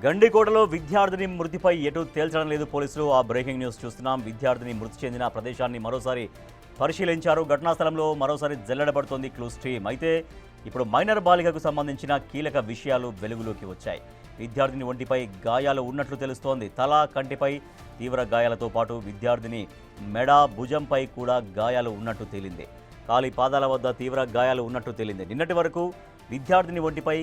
గండికోటలో విద్యార్థిని మృతిపై ఎటు తేల్చడం లేదు పోలీసులు. ఆ బ్రేకింగ్ న్యూస్ చూస్తున్నాం. విద్యార్థిని మృతి చెందిన ప్రదేశాన్ని మరోసారి పరిశీలించారు. ఘటనా స్థలంలో మరోసారి జల్లెడబడుతోంది క్లూస్ టీమ్. అయితే ఇప్పుడు మైనర్ బాలికకు సంబంధించిన కీలక విషయాలు వెలుగులోకి వచ్చాయి. విద్యార్థిని ఒంటిపై గాయాలు ఉన్నట్లు తెలుస్తోంది. తల, కంటిపై తీవ్ర గాయాలతో పాటు విద్యార్థిని మెడ, భుజంపై కూడా గాయాలు ఉన్నట్టు తేలింది. కాలి పాదాల వద్ద తీవ్ర గాయాలు ఉన్నట్టు తేలింది. నిన్నటి వరకు విద్యార్థిని ఒంటిపై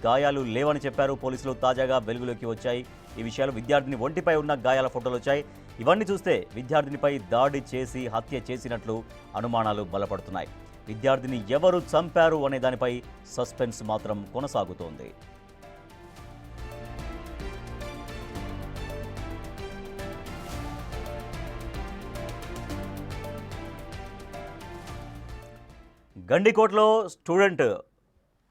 గాయాలు లేవని చెప్పారు పోలీసులు. తాజాగా వెలుగులోకి వచ్చాయి ఈ విషయాలు. విద్యార్థిని ఒంటిపై ఉన్న గాయాల ఫోటోలు వచ్చాయి. ఇవన్నీ చూస్తే విద్యార్థినిపై దాడి చేసి హత్య చేసినట్లు అనుమానాలు బలపడుతున్నాయి. విద్యార్థిని ఎవరు చంపారు అనే దానిపై సస్పెన్స్ మాత్రం కొనసాగుతోంది. గండికోటలో స్టూడెంట్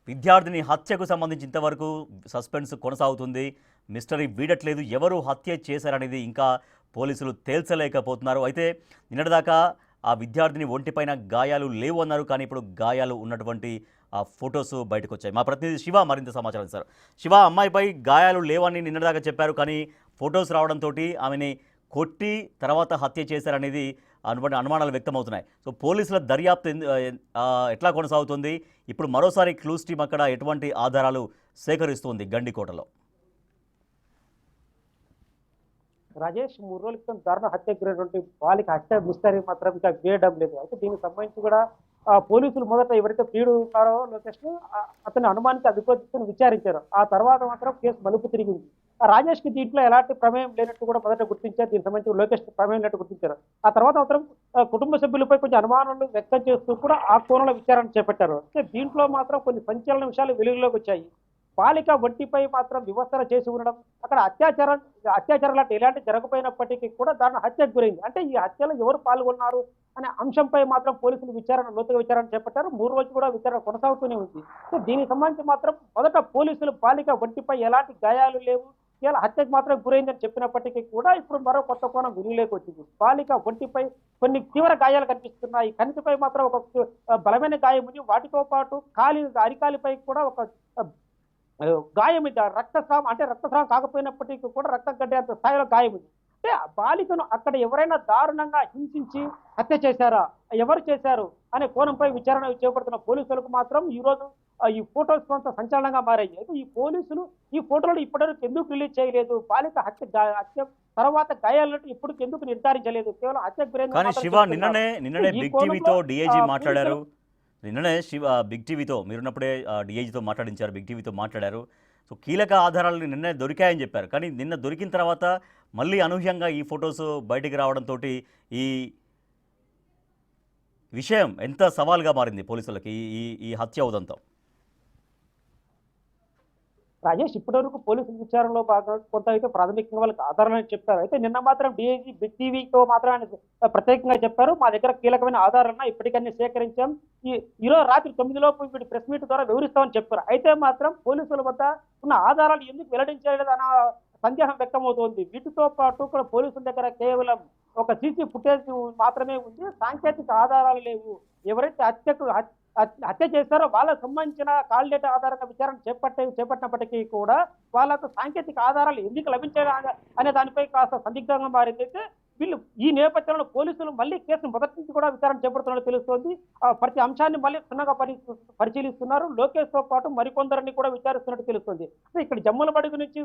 విద్యార్థిని హత్యకు సంబంధించి ఇంతవరకు సస్పెన్స్ కొనసాగుతుంది. మిస్టరీ వీడట్లేదు. ఎవరు హత్య చేశారనేది ఇంకా పోలీసులు తేల్చలేకపోతున్నారు. అయితే నిన్నటిదాకా ఆ విద్యార్థిని ఒంటిపైన గాయాలు లేవు అన్నారు. కానీ ఇప్పుడు గాయాలు ఉన్నటువంటి ఆ ఫొటోస్ బయటకు వచ్చాయి. మా ప్రతినిధి శివ మరింత సమాచారం ఇస్తారు. శివ, అమ్మాయిపై గాయాలు లేవని నిన్నటిదాకా చెప్పారు. కానీ ఫొటోస్ రావడంతో ఆమెని కొట్టి తర్వాత హత్య చేశారనేది అనుమానాలు వ్యక్తమవుతున్నాయి. సో పోలీసుల దర్యాప్తు ఎట్లా కొనసాగుతుంది? ఇప్పుడు మరోసారి క్లూస్ టీమ్ అక్కడ ఎటువంటి ఆధారాలు సేకరిస్తుంది గండికోటలో? రాజేష్, 3 రోజుల క్రితం దారుణ హత్య గురైనటువంటి బాలిక హత్య మిస్టరీ మాత్రం ఇంకా వేయడం లేదు. అయితే దీనికి సంబంధించి కూడా పోలీసులు మొదట ఎవరైతే ప్రియుడు ఉన్నారో లోకేష్ అతని అనుమానిత అధికారులను విచారించారు. ఆ తర్వాత మాత్రం కేసు మలుపు తిరిగింది. రాజేష్ కి దీంట్లో ఎలాంటి ప్రమేయం లేనట్టు కూడా మొదట గుర్తించారు. దీనికి సంబంధించి లోకేష్ ప్రమేయం లేనట్టు గుర్తించారు. ఆ తర్వాత మాత్రం కుటుంబ సభ్యులపై కొంచెం అనుమానాలు వ్యక్తం చేస్తూ కూడా ఆ కోణంలో విచారణ చేపట్టారు. అయితే దీంట్లో మాత్రం కొన్ని సంచలన విషయాలు వెలుగులోకి వచ్చాయి. బాలిక ఒంటిపై మాత్రం వివసన చేసి ఉండడం, అక్కడ అత్యాచారం లాంటి ఎలాంటి జరగపోయినప్పటికీ కూడా దాని హత్యకు గురైంది. అంటే ఈ హత్యలో ఎవరు పాల్గొన్నారు అనే అంశంపై మాత్రం పోలీసులు లోతుగా విచారణ చేపట్టారు. 3 రోజులు కూడా విచారణ కొనసాగుతూనే ఉంది. సో దీనికి సంబంధించి మాత్రం మొదట పోలీసులు బాలిక ఒంటిపై ఎలాంటి గాయాలు లేవు, ఇలా హత్యకు మాత్రం గురైందని చెప్పినప్పటికీ కూడా ఇప్పుడు మరో కొత్త కోణం వెలుగులోకి వచ్చింది. బాలిక ఒంటిపై కొన్ని తీవ్ర గాయాలు కనిపిస్తున్నాయి. కంటిపై మాత్రం ఒక బలమైన గాయం ఉంది. వాటితో పాటు అరికాలిపై కూడా ఒక గాయం ఇది. రక్తస్రావం కాకపోయినప్పటికీ కూడా రక్తం కట్టేంత స్థాయిలో గాయం ఉంది. అంటే బాలికను అక్కడ ఎవరైనా దారుణంగా హింసించి హత్య చేశారా, ఎవరు చేశారు అనే కోణంపై విచారణ చేపడుతున్న పోలీసులకు మాత్రం ఈ రోజు ఈ ఫోటోస్ కొంత సంచలనంగా మారాయి. అయితే ఈ పోలీసులు ఈ ఫోటోలు ఇప్పటివరకు ఎందుకు రిలీజ్ చేయలేదు, బాలిక హత్య తర్వాత గాయాలను ఇప్పుడు ఎందుకు నిర్ధారించలేదు, కేవలం హత్య నిన్ననే బిగ్ టీవీతో డిఐజీ మాట్లాడారు. నిన్ననే బిగ్ టీవీతో మీరున్నప్పుడే డిఐజీతో మాట్లాడించారు. బిగ్ టీవీతో మాట్లాడారు. సో కీలక ఆధారాలు నిన్నే దొరికాయని చెప్పారు. కానీ నిన్న దొరికిన తర్వాత మళ్ళీ అనూహ్యంగా ఈ ఫొటోస్ బయటికి రావడంతో ఈ విషయం ఎంత సవాల్గా మారింది పోలీసులకి ఈ హత్య ఉదంతం? రాజేష్, ఇప్పటివరకు పోలీసుల విచారణలో భాగంగా కొంత అయితే ప్రాథమికంగా వాళ్ళకి ఆధారాలని చెప్పారు. అయితే నిన్న మాత్రం డిఐజీ బిగ్ టీవీతో మాత్రం ఆయన ప్రత్యేకంగా చెప్పారు, మా దగ్గర కీలకమైన ఆధారాలను ఇప్పటికన్నీ సేకరించాం, ఈరోజు రాత్రి 9 లోపు వీటి ప్రెస్ మీట్ ద్వారా వివరిస్తామని చెప్పారు. అయితే మాత్రం పోలీసుల వద్ద ఉన్న ఆధారాలు ఎందుకు వెల్లడించలేదు అన్న సందేహం వ్యక్తమవుతోంది. వీటితో పాటు కూడా పోలీసుల దగ్గర కేవలం ఒక సీసీ ఫుటేజ్ మాత్రమే ఉంది. సాంకేతిక ఆధారాలు లేవు. ఎవరైతే హత్య చేశారో వాళ్ళకు సంబంధించిన కాల్ డేటా ఆధారంగా విచారణ చేపట్టినప్పటికీ కూడా వాళ్ళకు సాంకేతిక ఆధారాలు ఎందుకు లభించాయి అనే దానిపై కాస్త సందిగ్ధంగా మారింది. అయితే వీళ్ళు ఈ నేపథ్యంలో పోలీసులు మళ్ళీ కేసును మొదటి నుంచి కూడా విచారణ చేపడుతున్నట్టు తెలుస్తోంది. ప్రతి అంశాన్ని మళ్ళీ క్షుణ్ణంగా పరిశీలిస్తున్నారు. లోకేష్ తో పాటు మరికొందరిని కూడా విచారిస్తున్నట్టు తెలుస్తుంది. ఇక్కడ జమ్మలమడుగు నుంచి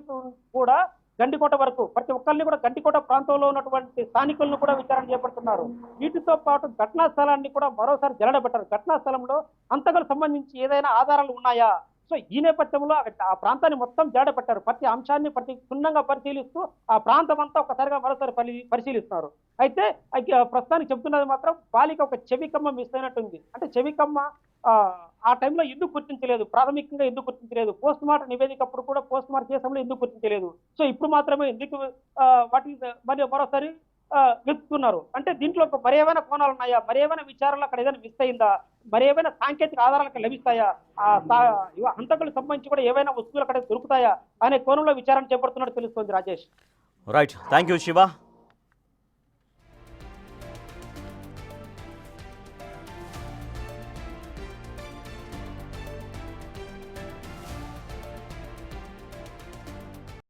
కూడా గండికోట వరకు ప్రతి ఒక్కరిని కూడా గండికోట ప్రాంతంలో ఉన్నటువంటి స్థానికులను కూడా విచారణ చేపడుతున్నారు. వీటితో పాటు ఘటనా స్థలాన్ని కూడా మరోసారి జల్లడబెట్టారు. ఘటనా స్థలంలో హంతకులకు సంబంధించి ఏదైనా ఆధారాలు ఉన్నాయా? సో ఈ నేపథ్యంలో ఆ ప్రాంతాన్ని మొత్తం జాడపెట్టారు. ప్రతి అంశాన్ని క్షుణ్ణంగా పరిశీలిస్తూ ఆ ప్రాంతం అంతా ఒకసారిగా మరోసారి పరిశీలిస్తున్నారు. అయితే ప్రస్తుతానికి చెబుతున్నది మాత్రం బాలిక ఒక చెవికమ్మ మిస్ అయినట్టుంది. అంటే చెవికమ్మ ఆ టైంలో ఎందుకు గుర్తించలేదు, ప్రాథమికంగా ఎందుకు గుర్తించలేదు, పోస్ట్ మార్టం నివేదికప్పుడు కూడా పోస్ట్ మార్టం చేసంలో ఎందుకు గుర్తించలేదు. సో ఇప్పుడు మాత్రమే ఎందుకు వాటిని మరోసారి వెతుకుతున్నారు. అంటే దీంట్లో మరి ఏమైనా కోణాలు ఉన్నాయా, మరి ఏమైనా విచారణలో అక్కడ ఏదైనా మిస్ అయిందా, మరి ఏమైనా సాంకేతిక ఆధారాలకు లభిస్తాయా, హంతకులకు సంబంధించి కూడా ఏవైనా వస్తువులు అక్కడ దొరుకుతాయా అనే కోణంలో విచారణ చేపడుతున్నట్టు తెలుస్తోంది. Rajesh, right, thank you Shiva.